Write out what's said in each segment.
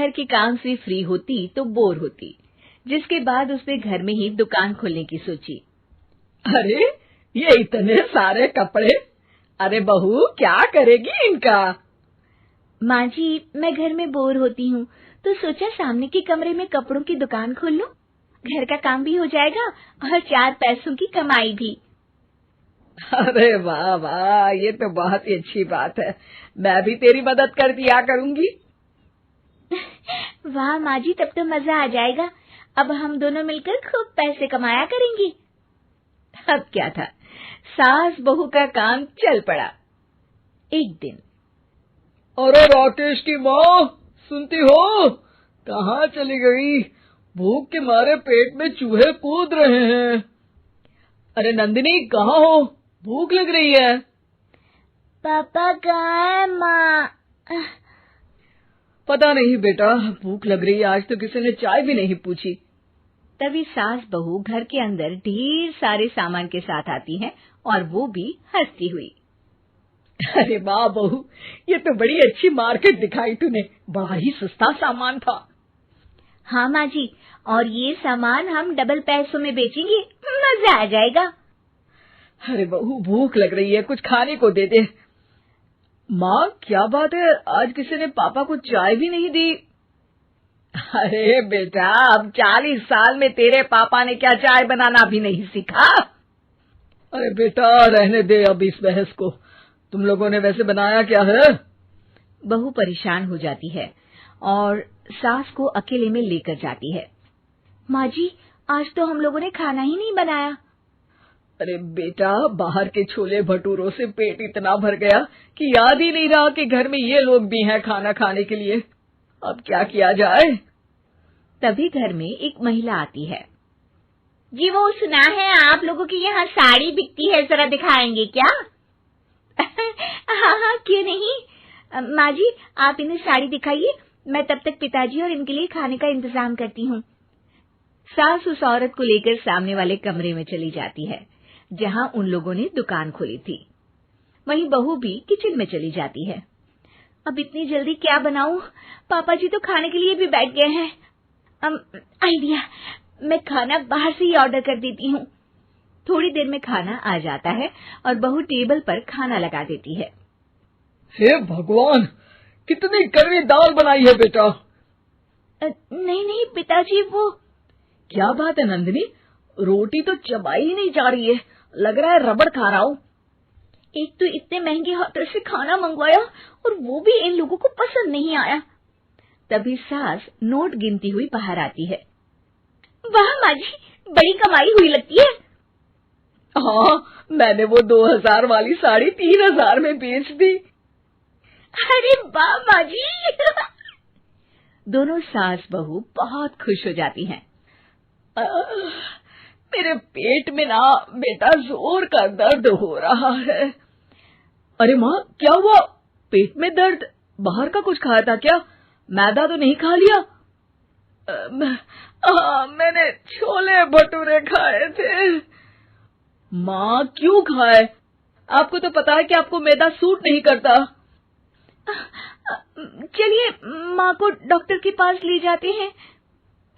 घर के काम से फ्री होती तो बोर होती, जिसके बाद उसने घर में ही दुकान खोलने की सोची। अरे ये इतने सारे कपड़े, अरे बहू क्या करेगी इनका? माँ जी, मैं घर में बोर होती हूँ तो सोचा सामने के कमरे में कपड़ों की दुकान खोल लूं। घर का काम भी हो जाएगा और 4 पैसों की कमाई भी। अरे वाह वाह, ये तो बहुत ही अच्छी बात है। मैं भी तेरी मदद कर दिया करूंगी। वाह माँ जी, तब तो मजा आ जाएगा। अब हम दोनों मिलकर खूब पैसे कमाया करेंगे। अब क्या था, सास बहू का काम चल पड़ा। एक दिन, अरे राकेश की माँ, सुनती हो? कहाँ चली गई? भूख के मारे पेट में चूहे कूद रहे हैं। अरे नंदिनी, कहाँ हो? भूख लग रही है। पापा कहाँ है माँ? पता नहीं बेटा, भूख लग रही है। आज तो किसी ने चाय भी नहीं पूछी। तभी सास बहू घर के अंदर ढेर सारे सामान के साथ आती हैं और वो भी हंसती हुई। अरे वाह बहू, ये तो बड़ी अच्छी मार्केट दिखाई तूने। बड़ा ही सस्ता सामान था। हाँ माँ जी, और ये सामान हम डबल पैसों में बेचेंगे, मजा आ जाएगा। अरे बहू, भूख लग रही है, कुछ खाने को दे दे। माँ क्या बात है, आज किसी ने पापा को चाय भी नहीं दी? अरे बेटा, अब 40 साल में तेरे पापा ने क्या चाय बनाना भी नहीं सीखा? अरे बेटा रहने दे अब इस बहस को। तुम लोगों ने वैसे बनाया क्या है? बहू परेशान हो जाती है और सास को अकेले में लेकर जाती है। माँ जी, आज तो हम लोगों ने खाना ही नहीं बनाया। अरे बेटा, बाहर के छोले भटूरों से पेट इतना भर गया कि याद ही नहीं रहा कि घर में ये लोग भी हैं खाना खाने के लिए। अब क्या किया जाए? तभी घर में एक महिला आती है। जी, वो सुना है आप लोगों की यहाँ साड़ी बिकती है, जरा दिखाएंगे क्या? हाँ हाँ, क्यों नहीं। माँ जी, आप इन्हें साड़ी दिखाइए, मैं तब तक पिताजी और इनके लिए खाने का इंतजाम करती हूँ। सास उस औरत को लेकर सामने वाले कमरे में चली जाती है जहाँ उन लोगों ने दुकान खोली थी। वहीं बहू भी किचन में चली जाती है। अब इतनी जल्दी क्या बनाऊं? पापा जी तो खाने के लिए भी बैठ गए हैं। आइडिया, मैं खाना बाहर से ही ऑर्डर कर देती हूँ। थोड़ी देर में खाना आ जाता है और बहू टेबल पर खाना लगा देती है। हे भगवान, कितनी कड़वी दाल बनाई है बेटा। नहीं नहीं पिताजी, वो क्या बात है नंदिनी, रोटी तो चबाई ही नहीं जा रही है, लग रहा है रबड़ खा रहा हूँ। एक तो इतने महंगे होटल से खाना मंगवाया और वो भी इन लोगों को पसंद नहीं आया। तभी सास नोट गिनती हुई बाहर आती है। वाह माँ जी, बड़ी कमाई हुई लगती है। हाँ, मैंने वो 2000 वाली साड़ी 3000 में बेच दी। अरे वाह माँ जी। दोनों सास बहू बहुत खुश हो जाती हैं। मेरे पेट में ना बेटा जोर का दर्द हो रहा है। अरे माँ, क्या हुआ? पेट में दर्द? बाहर का कुछ खाया था क्या? मैदा तो नहीं खा लिया? मैंने छोले भटूरे खाए थे। माँ क्यों खाए? आपको तो पता है कि आपको मैदा सूट नहीं करता। चलिए माँ को डॉक्टर के पास ले जाते हैं।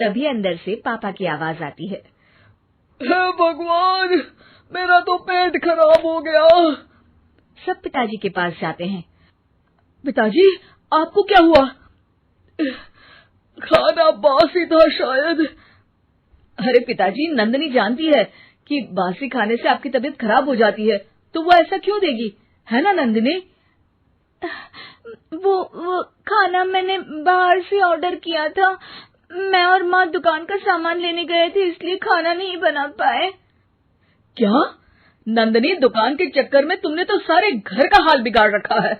तभी अंदर से पापा की आवाज आती है। हे भगवान, मेरा तो पेट खराब हो गया। सब पिताजी के पास जाते हैं। पिताजी, आपको क्या हुआ? खाना बासी था शायद। अरे पिताजी, नंदिनी जानती है कि बासी खाने से आपकी तबीयत खराब हो जाती है, तो वो ऐसा क्यों देगी, है ना नंदिनी? वो खाना मैंने बाहर से ऑर्डर किया था। मैं और माँ दुकान का सामान लेने गए थे, इसलिए खाना नहीं बना पाए। क्या नंदिनी, दुकान के चक्कर में तुमने तो सारे घर का हाल बिगाड़ रखा है।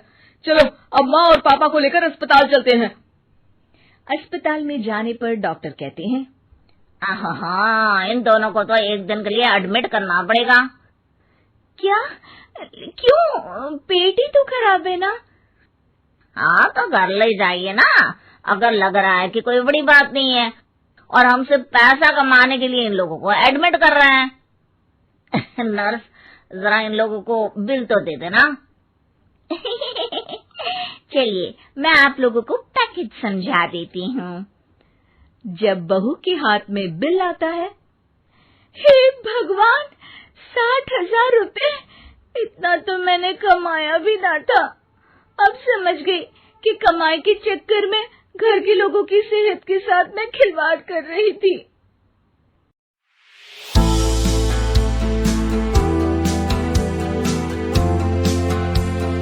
चलो अब माँ और पापा को लेकर अस्पताल चलते हैं। अस्पताल में जाने पर डॉक्टर कहते हैं, हाँ, इन दोनों को तो एक दिन के लिए एडमिट करना पड़ेगा। क्या? क्यों? पेट ही तो खराब है ना। हाँ, तो घर ले जाइए ना, अगर लग रहा है कि कोई बड़ी बात नहीं है और हम सिर्फ पैसा कमाने के लिए इन लोगों को एडमिट कर रहे हैं। नर्स, जरा इन लोगों को बिल तो दे देना। चलिए, मैं आप लोगों को पैक हित समझा देती हूँ। जब बहू के हाथ में बिल आता है, हे भगवान, 60,000 रुपए! इतना तो मैंने कमाया भी ना था। अब समझ गई कि कमाई के चक्कर में घर के लोगों की सेहत के साथ मैं खिलवाड़ कर रही थी।